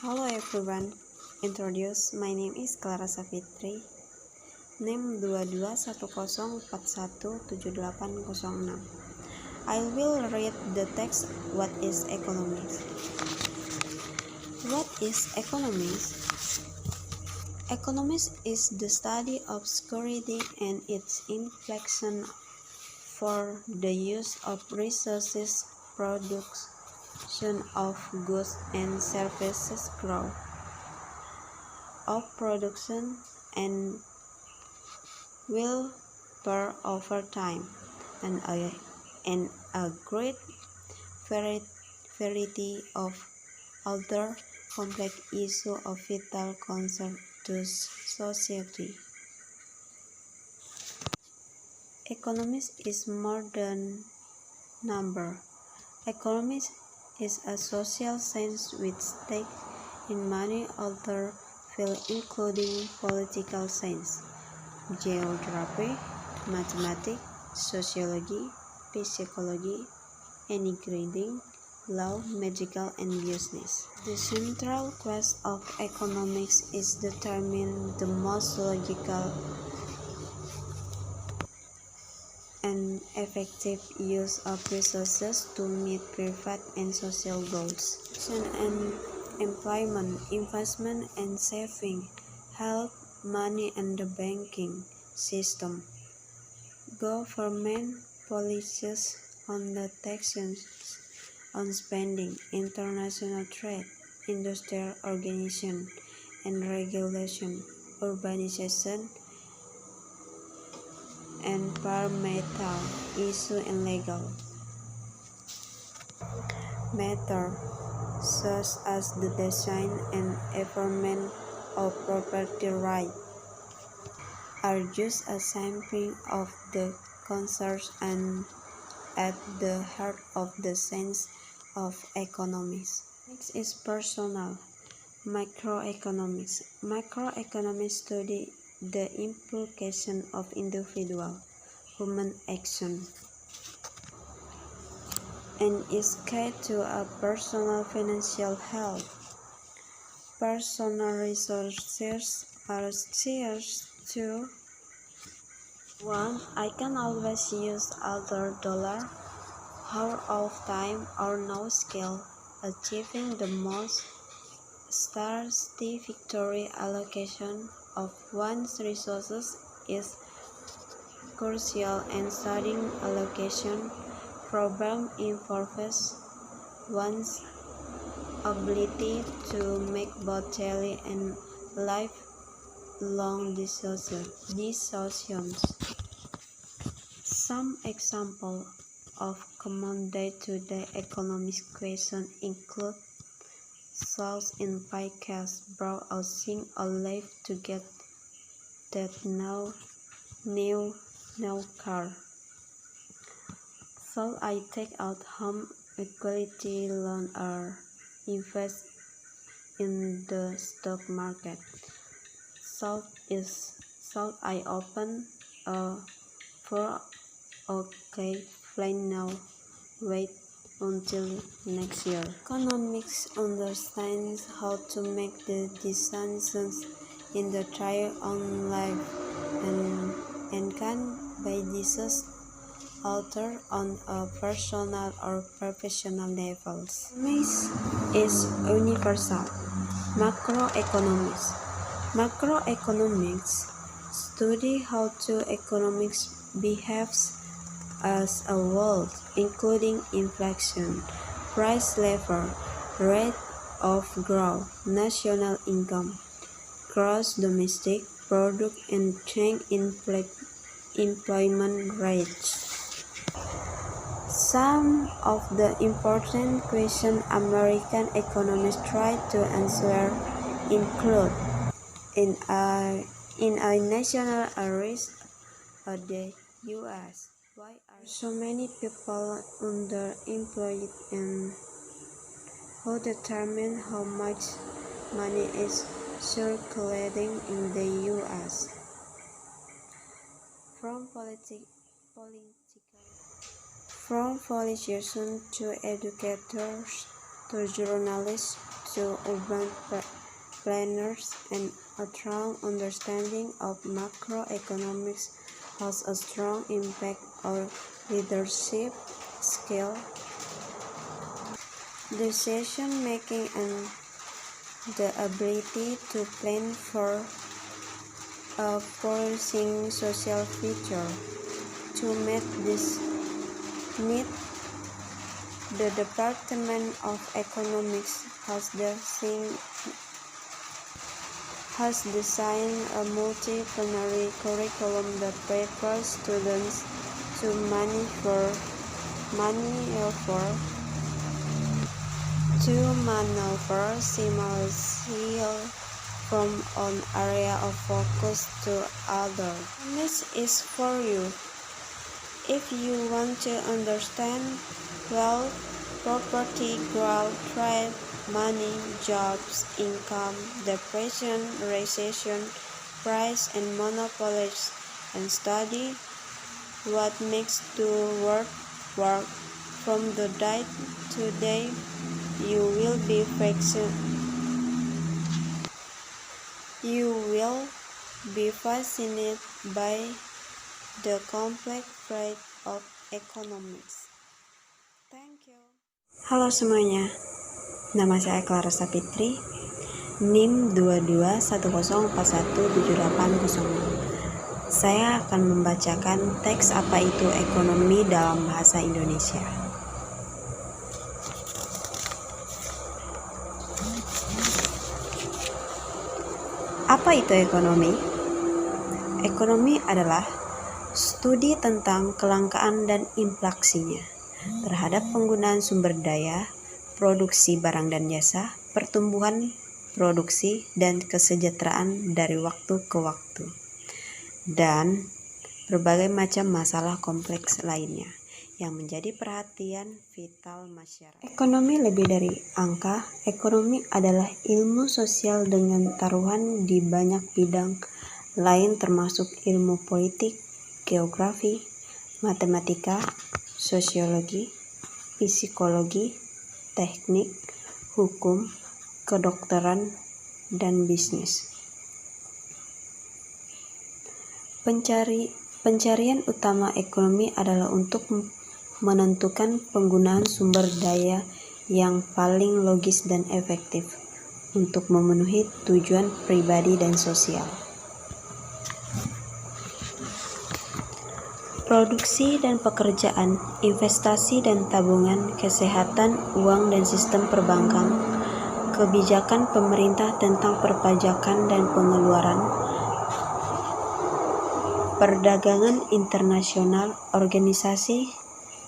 Hello everyone, my name is Clara Savitri, NIM 2210417886. I will read the text. What is economics? What is economics? Economics is the study of security and its implications for the use of resources, production of goods and services, growth of production, and welfare over time, and a great variety of other complex issues of vital concern to society. Economics is more than number. Economics is a social science which takes in many other fields including political science, geography, mathematics, sociology, psychology, engineering, law, medical, and business. The central quest of economics is determine the most logical and effective use of resources to meet private and social goals. And employment, investment and saving, health, money and the banking system, government policies on the taxes on spending, international trade, industrial organization and regulation, urbanization, environmental issue and legal matter, such as the design and enforcement of property rights, are just a sampling of the concerns and at the heart of the science of economics. Next is personal microeconomics. Microeconomics study the implication of individual human action and is key to a personal financial health. Personal resources are shares to 1. I can always use other dollar, hour of time or no skill. Achieving the most satisfactory allocation of one's resources is crucial, and studying allocation problem involves one's ability to make both daily and lifelong decisions. Some examples of common day-to-day economic questions include: should in buy cash, browsing or live to get that new car? Should I take out home equity loan or invest in the stock market? Should I open a 401k plan now? Wait until next year. Economics understands how to make the decisions in the their own life and can by this alter on a personal or professional levels. Economics is universal. Macroeconomics. Macroeconomics study how economics behaves as a whole, including inflation, price level, rate of growth, national income, gross domestic product, and change in employment rates. Some of the important questions American economists try to answer include: in a national arrest of the U.S., why are so many people underemployed, and who determines how much money is circulating in the U.S.? From politicians to educators to journalists to urban planners, and a strong understanding of macroeconomics has a strong impact on leadership skill, decision making, and the ability to plan for a flourishing social future. To meet this need, the Department of Economics has designed a multidisciplinary curriculum that prepares students to maneuver seamlessly from one area of focus to other. This is for you. If you want to understand wealth, property, growth, trade, money, jobs, income, depression, recession, price, and monopolies, and study what makes the world work from the day to day, you will be fascinated by the complex field of economics. Thank you. Halo semuanya, nama saya Clara Sapitri, NIM 2210417806. Saya akan membacakan teks apa itu ekonomi dalam bahasa Indonesia. Apa itu ekonomi? Ekonomi adalah studi tentang kelangkaan dan inflasinya terhadap penggunaan sumber daya, produksi barang dan jasa, pertumbuhan produksi, dan kesejahteraan dari waktu ke waktu, dan berbagai macam masalah kompleks lainnya yang menjadi perhatian vital masyarakat. Ekonomi lebih dari angka. Ekonomi adalah ilmu sosial dengan taruhan di banyak bidang lain termasuk ilmu politik, geografi, matematika, sosiologi, psikologi, teknik, hukum, kedokteran, dan bisnis. Pencarian utama ekonomi adalah untuk menentukan penggunaan sumber daya yang paling logis dan efektif untuk memenuhi tujuan pribadi dan sosial. Produksi dan pekerjaan, investasi dan tabungan, kesehatan, uang dan sistem perbankan, kebijakan pemerintah tentang perpajakan dan pengeluaran, perdagangan internasional, organisasi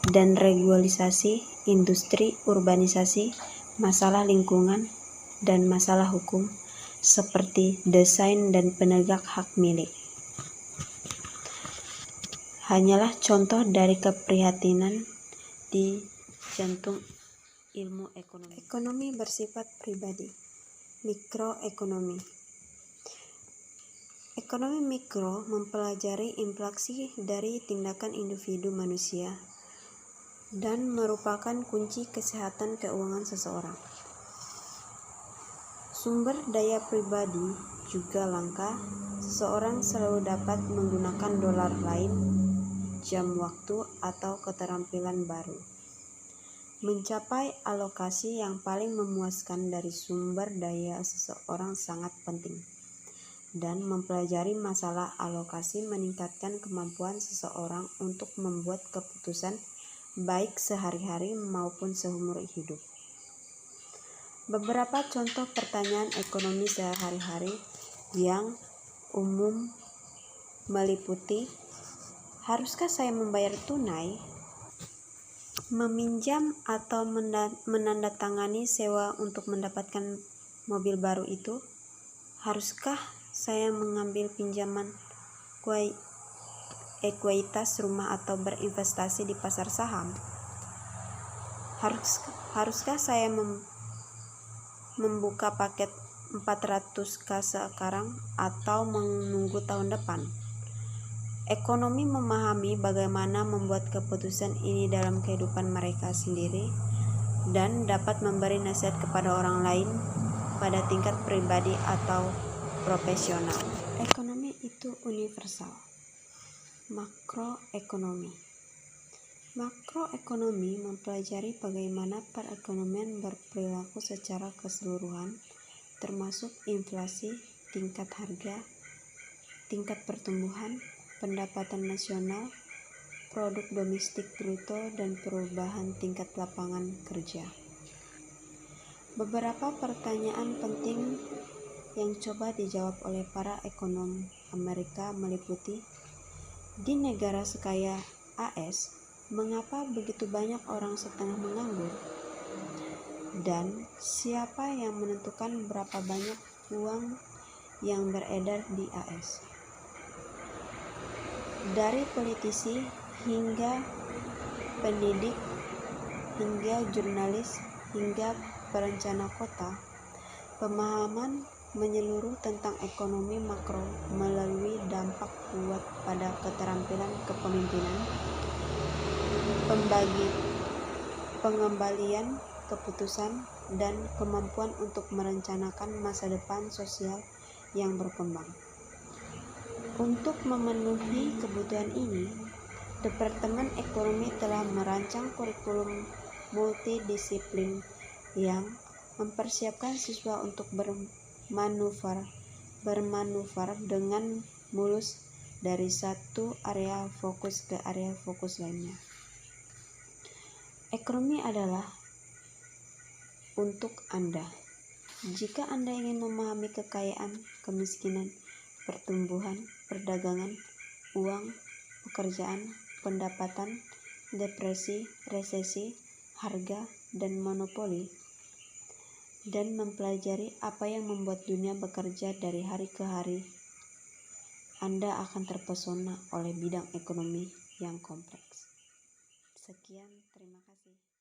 dan regulasi, industri, urbanisasi, masalah lingkungan, dan masalah hukum, seperti desain dan penegak hak milik. Hanyalah contoh dari keprihatinan di jantung ilmu ekonomi. Ekonomi bersifat pribadi. Mikroekonomi. Ekonomi mikro mempelajari inflasi dari tindakan individu manusia dan merupakan kunci kesehatan keuangan seseorang. Sumber daya pribadi juga langka. Seseorang selalu dapat menggunakan dolar lain, jam waktu, atau keterampilan baru. Mencapai alokasi yang paling memuaskan dari sumber daya seseorang sangat penting, dan mempelajari masalah alokasi meningkatkan kemampuan seseorang untuk membuat keputusan baik sehari-hari maupun seumur hidup. Beberapa contoh pertanyaan ekonomi sehari-hari yang umum meliputi: haruskah saya membayar tunai? Meminjam atau menandatangani sewa untuk mendapatkan mobil baru itu? Haruskah saya mengambil pinjaman ekuitas rumah atau berinvestasi di pasar saham? Haruskah saya membuka paket 400k sekarang atau menunggu tahun depan? Ekonomi memahami bagaimana membuat keputusan ini dalam kehidupan mereka sendiri dan dapat memberi nasihat kepada orang lain pada tingkat pribadi atau profesional. Ekonomi itu universal. Makroekonomi. Makroekonomi mempelajari bagaimana perekonomian berperilaku secara keseluruhan, termasuk inflasi, tingkat harga, tingkat pertumbuhan, pendapatan nasional, produk domestik bruto, dan perubahan tingkat lapangan kerja. Beberapa pertanyaan penting yang coba dijawab oleh para ekonom Amerika meliputi: di negara sekaya AS, mengapa begitu banyak orang setengah menganggur? Dan siapa yang menentukan berapa banyak uang yang beredar di AS? Dari politisi hingga pendidik, hingga jurnalis, hingga perencana kota, pemahaman menyeluruh tentang ekonomi makro melalui dampak kuat pada keterampilan kepemimpinan, pengembalian keputusan, dan kemampuan untuk merencanakan masa depan sosial yang berkembang. Untuk memenuhi kebutuhan ini, Departemen Ekonomi telah merancang kurikulum multidisiplin yang mempersiapkan siswa untuk bermanuver dengan mulus dari satu area fokus ke area fokus lainnya. Ekonomi adalah untuk Anda. Jika Anda ingin memahami kekayaan, kemiskinan, pertumbuhan, perdagangan, uang, pekerjaan, pendapatan, depresi, resesi, harga, dan monopoli, dan mempelajari apa yang membuat dunia bekerja dari hari ke hari, Anda akan terpesona oleh bidang ekonomi yang kompleks. Sekian, terima kasih.